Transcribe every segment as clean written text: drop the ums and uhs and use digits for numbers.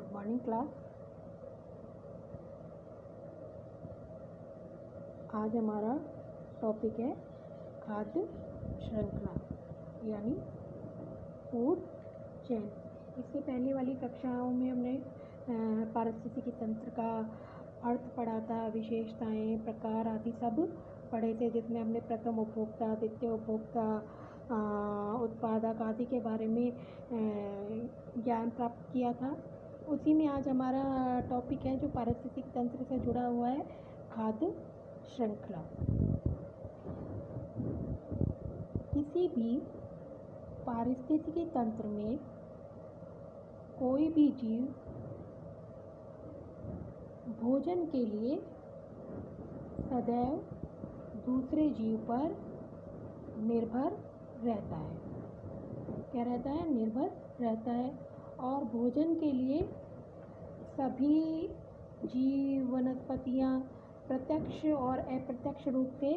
Good morning class. आज हमारा topic है खाद्य श्रृंखला यानी फूड चेन। इससे पहले वाली कक्षाओं में हमने पारिस्थितिकी तंत्र का अर्थ पढ़ा था, विशेषताएं, प्रकार आदि सब पढ़े थे, जिसमें हमने प्रथम उपभोक्ता, द्वितीय उपभोक्ता, उत्पादक आदि के बारे में ज्ञान प्राप्त किया था। उसी में आज हमारा टॉपिक है जो पारिस्थितिक तंत्र से जुड़ा हुआ है, खाद्य श्रृंखला। किसी भी पारिस्थितिकी तंत्र में कोई भी जीव भोजन के लिए सदैव दूसरे जीव पर निर्भर रहता है। क्या रहता है? निर्भर रहता है। और भोजन के लिए सभी जीव, वनस्पतियाँ प्रत्यक्ष और अप्रत्यक्ष रूप से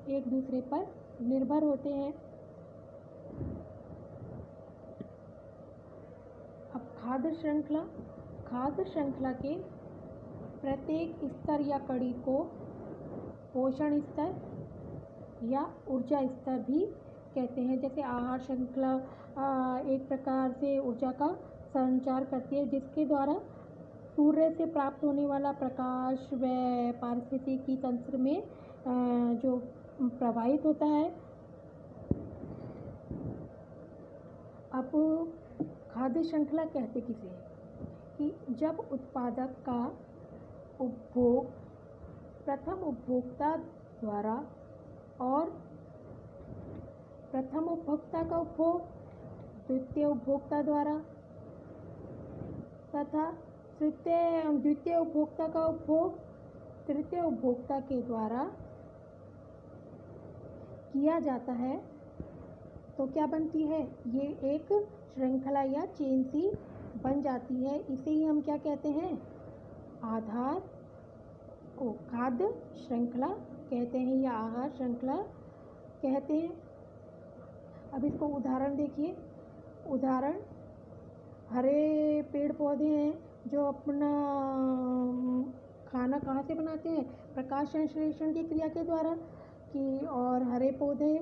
एक दूसरे पर निर्भर होते हैं। अब खाद्य श्रृंखला के प्रत्येक स्तर या कड़ी को पोषण स्तर या ऊर्जा स्तर भी कहते हैं। जैसे आहार श्रृंखला एक प्रकार से ऊर्जा का संचार करती है, जिसके द्वारा सूर्य से प्राप्त होने वाला प्रकाश व पारिस्थितिकी तंत्र में जो प्रवाहित होता है। अब खाद्य श्रृंखला कहते किसे हैं? कि जब उत्पादक का उपभोग प्रथम उपभोक्ता द्वारा और प्रथम उपभोक्ता का उपभोग द्वितीय उपभोक्ता द्वारा तथा द्वितीय उपभोक्ता का उपभोग तृतीय उपभोक्ता के द्वारा किया जाता है, तो क्या बनती है? ये एक श्रृंखला या चेन सी बन जाती है। इसे ही हम क्या कहते हैं? आधार खाद्य श्रृंखला कहते हैं या आहार श्रृंखला कहते हैं। अब इसको उदाहरण देखिए। उदाहरण, हरे पेड़ पौधे हैं जो अपना खाना कहाँ से बनाते हैं? प्रकाश संश्लेषण की क्रिया के द्वारा कि और हरे पौधे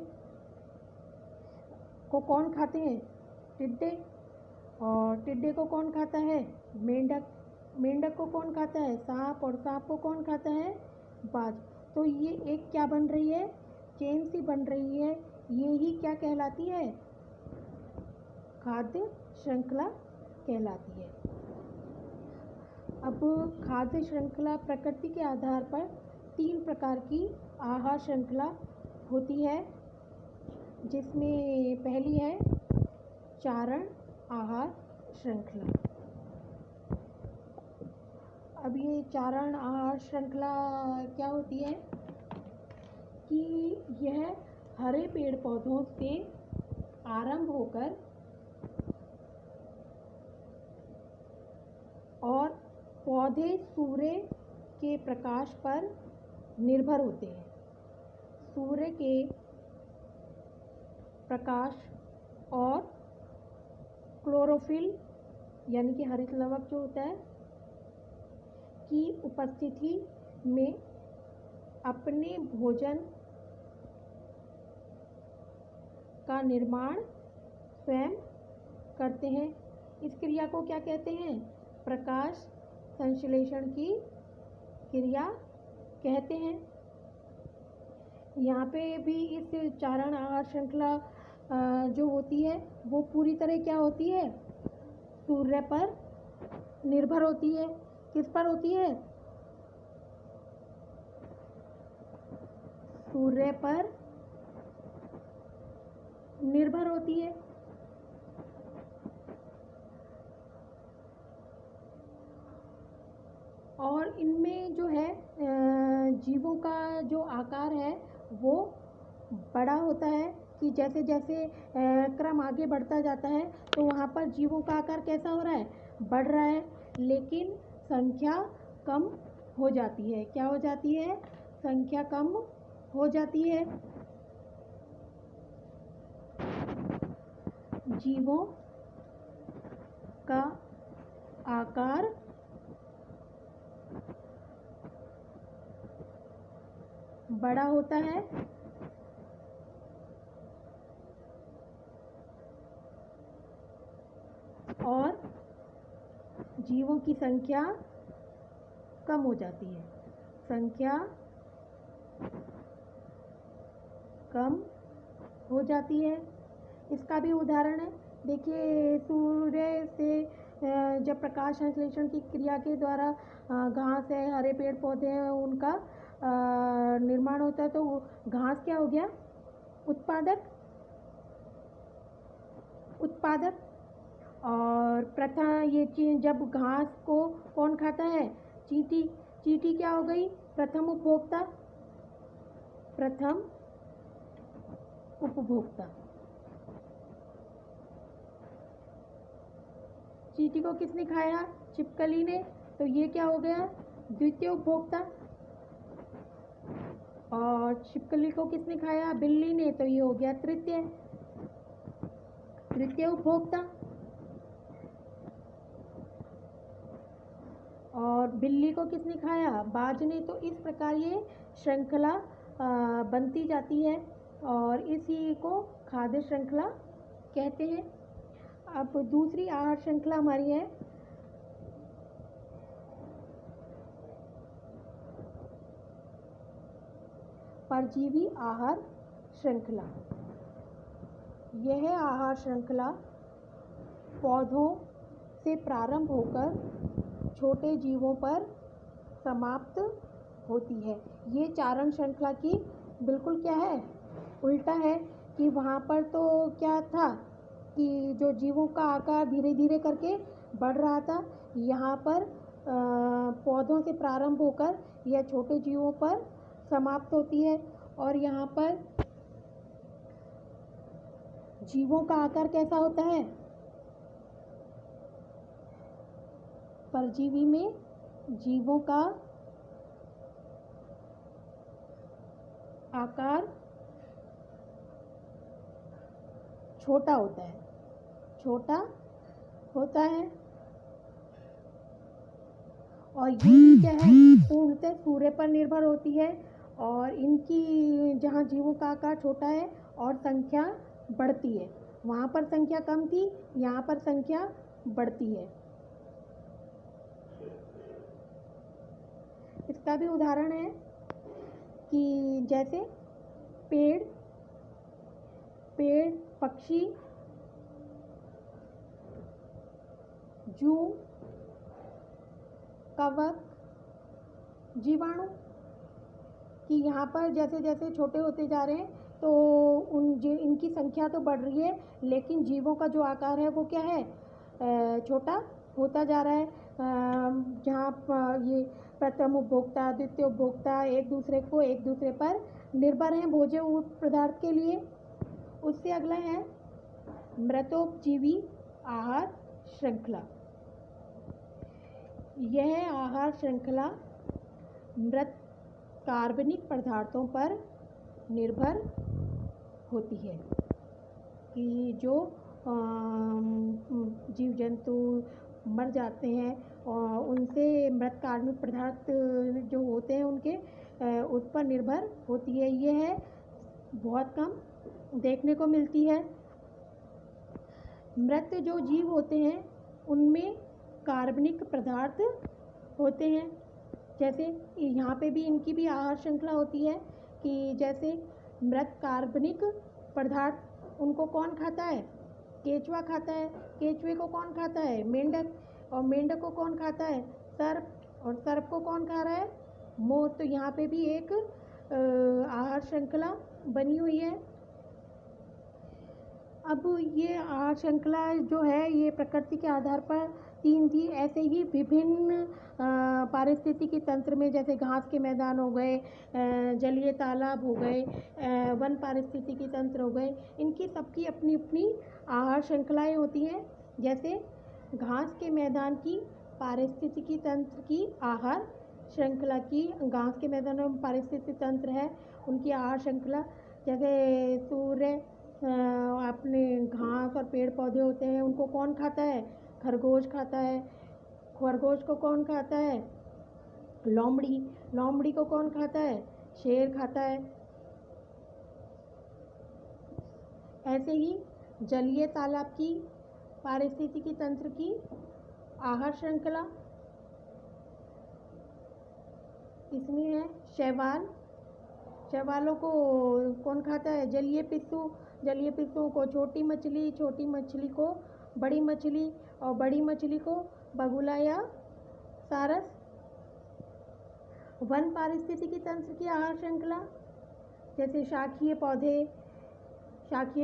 को कौन खाते हैं? टिड्डे। और टिड्डे को कौन खाता है? मेंढक। मेंढक को कौन खाता है? सांप। और सांप को कौन खाता है? बाज। तो ये एक क्या बन रही है? चेन सी बन रही है। ये ही क्या कहलाती है? खाद्य श्रृंखला कहलाती है। अब खाद्य श्रृंखला प्रकृति के आधार पर 3 प्रकार की आहार श्रृंखला होती है, जिसमें पहली है चारण आहार श्रृंखला। अब ये चारण आहार श्रृंखला क्या होती है? कि यह हरे पेड़ पौधों से आरंभ होकर और पौधे सूर्य के प्रकाश पर निर्भर होते हैं। सूर्य के प्रकाश और क्लोरोफिल यानी कि हरित लवक जो होता है की उपस्थिति में अपने भोजन का निर्माण स्वयं करते हैं। इस क्रिया को क्या कहते हैं? प्रकाश संश्लेषण की क्रिया कहते हैं। यहाँ पे भी इस चारण आहार श्रृंखला जो होती है वो पूरी तरह क्या होती है? सूर्य पर निर्भर होती है। किस पर होती है? सूर्य पर निर्भर होती है। और इनमें जो है जीवों का जो आकार है वो बड़ा होता है कि जैसे जैसे क्रम आगे बढ़ता जाता है तो वहाँ पर जीवों का आकार कैसा हो रहा है? बढ़ रहा है, लेकिन संख्या कम हो जाती है। क्या हो जाती है? संख्या कम हो जाती है। जीवों का आकार बड़ा होता है और जीवों की संख्या कम हो जाती है। संख्या कम हो जाती है। इसका भी उदाहरण है, देखिए सूर्य से जब प्रकाश संश्लेषण की क्रिया के द्वारा घास है, हरे पेड़ पौधे हैं, उनका निर्माण होता है, तो घास क्या हो गया? उत्पादक। और प्रथम ये चीज, जब घास को कौन खाता है? चींटी। चींटी क्या हो गई? प्रथम उपभोक्ता। चींटी को किसने खाया? छिपकली ने, तो ये क्या हो गया? द्वितीय उपभोक्ता। और छिपकली को किसने खाया? बिल्ली ने, तो ये हो गया तृतीय उपभोक्ता। और बिल्ली को किसने खाया? बाज ने। तो इस प्रकार ये श्रृंखला बनती जाती है और इसी को खाद्य श्रृंखला कहते हैं। अब दूसरी आहार श्रृंखला हमारी है परजीवी आहार श्रृंखला। यह आहार श्रृंखला पौधों से प्रारंभ होकर छोटे जीवों पर समाप्त होती है। ये चारण श्रृंखला की बिल्कुल क्या है? उल्टा है कि वहाँ पर तो क्या था कि जो जीवों का आकार धीरे धीरे करके बढ़ रहा था, यहाँ पर पौधों से प्रारंभ होकर यह छोटे जीवों पर समाप्त होती है। और यहाँ पर जीवों का आकार कैसा होता है? परजीवी में जीवों का आकार छोटा होता है। और ये भी क्या है? पूर्णतः सूर्य पर निर्भर होती है। और इनकी जहाँ जीवों का आकार छोटा है और संख्या बढ़ती है, वहाँ पर संख्या कम थी, यहाँ पर संख्या बढ़ती है। इसका भी उदाहरण है कि जैसे पेड़, पक्षी, जूं, कवक, जीवाणु, कि यहाँ पर जैसे जैसे छोटे होते जा रहे हैं तो इनकी संख्या तो बढ़ रही है, लेकिन जीवों का जो आकार है वो क्या है? छोटा होता जा रहा है। जहाँ ये प्रथम उपभोक्ता, द्वितीय उपभोक्ता एक दूसरे पर निर्भर हैं भोज्य पदार्थ के लिए। उससे अगला है मृतोपजीवी आहार श्रृंखला। यह आहार श्रृंखला मृत कार्बनिक पदार्थों पर निर्भर होती है कि जो जीव जंतु मर जाते हैं और उनसे मृत कार्बनिक पदार्थ जो होते हैं उनके उस पर निर्भर होती है। ये है बहुत कम देखने को मिलती है। मृत जो जीव होते हैं उनमें कार्बनिक पदार्थ होते हैं। जैसे यहाँ पे भी इनकी भी आहार श्रृंखला होती है कि जैसे मृत कार्बनिक पदार्थ उनको कौन खाता है? केंचुआ खाता है। केंचुए को कौन खाता है? मेंढक। और मेंढक को कौन खाता है? सर्प। और सर्प को कौन खा रहा है? मोर। तो यहाँ पे भी एक आहार श्रृंखला बनी हुई है। अब ये आहार श्रृंखला जो है ये प्रकृति के आधार पर 3 थी। ऐसे ही विभिन्न पारिस्थितिकी तंत्र में, जैसे घास के मैदान हो गए, जलीय तालाब हो गए, वन पारिस्थितिकी तंत्र हो गए, इनकी सबकी अपनी अपनी आहार श्रृंखलाएँ होती हैं। जैसे घास के मैदान की पारिस्थितिकी तंत्र की आहार श्रृंखला की, घास के मैदानों में पारिस्थितिकी तंत्र है, उनकी आहार श्रृंखला। जैसे सूर्य अपने घास और पेड़ पौधे होते हैं, उनको कौन खाता है? खरगोश खाता है। खरगोश को कौन खाता है? लोमड़ी। लोमड़ी को कौन खाता है? शेर खाता है। ऐसे ही जलीय तालाब की पारिस्थितिकी तंत्र की आहार श्रृंखला, इसमें है शैवाल। शैवालों को कौन खाता है? जलीय पिस्सू। जलीय पिस्सुओं को छोटी मछली को बड़ी मछली और बड़ी मछली को बगुला या सारस। वन पारिस्थितिकी तंत्र की आहार श्रृंखला, जैसे शाखीय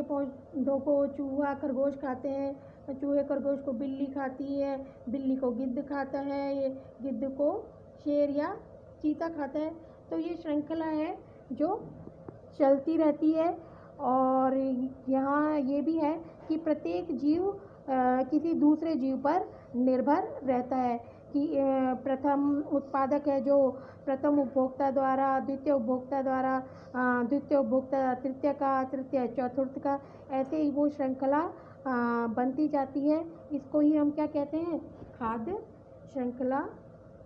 पौधों को चूहा खरगोश खाते हैं। चूहे खरगोश को बिल्ली खाती है, बिल्ली को गिद्ध खाता है, ये गिद्ध को शेर या चीता खाता है। तो ये श्रृंखला है जो चलती रहती है। और यहाँ ये भी है कि प्रत्येक जीव किसी दूसरे जीव पर निर्भर रहता है कि प्रथम उत्पादक है जो प्रथम उपभोक्ता द्वारा, द्वितीय उपभोक्ता द्वारा, द्वितीय उपभोक्ता तृतीय का, तृतीय चतुर्थ का, ऐसे ही वो श्रृंखला बनती जाती है। इसको ही हम क्या कहते हैं? खाद्य श्रृंखला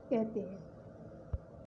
कहते हैं।